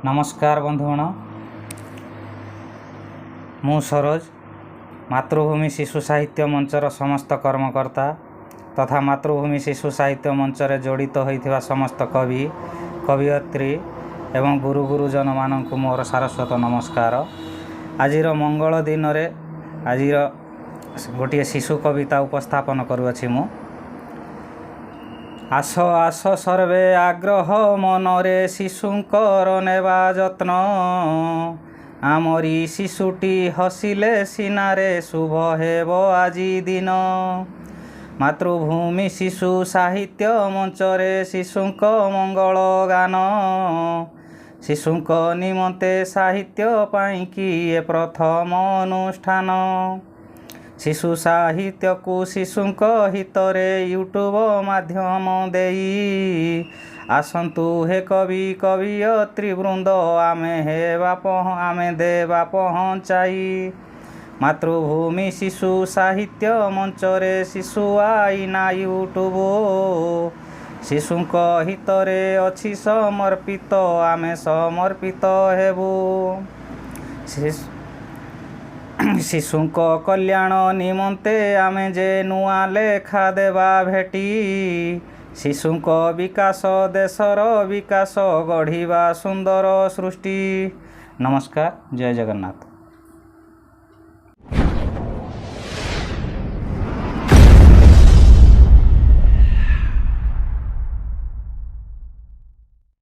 नमस्कार बंधुगण मु सरोज मातृभूमि शिशु साहित्य मंचर समस्त कर्मकर्ता तथा मातृभूमि शिशु साहित्य मंचर जड़ित होइथिबा समस्त कवि कवियत्री एवं गुरु गुरुजन मानक मोर सारस्वत नमस्कार। आजिर मंगल दिन रे आजिर गोटे शिशु कविता उपस्थापन करुअछि मु। आस आस सर्वे आग्रह मनरे शिशुंकर नेबा जत्न आमरी शिशुटी हसिले सिनारे शुभ हेब आजी दिन। मातृभूमि शिशु साहित्य मंचरे शिशुंक मंगल गान शिशुंक निमंते साहित्य पाई कि ए प्रथम अनुष्ठान। शिशु साहित्य को शिशुंक हितरे यूट्यूब माध्यम देई आसंतु हे कवि कवियत्री वृंद आमे देवा पहुँचाई। मातृभूमि शिशु साहित्य मंचरे शिशु आईना यूट्यूब शिशुंक हितरे अछि समर्पित आमे समर्पित हेबु। शिशुंक कल्याण निमंते आमे जे नुआ लेखा देवा भेटी शिशुंक विकास देशर विकास गढ़िबा सुंदर सृष्टि। नमस्कार, जय जगन्नाथ।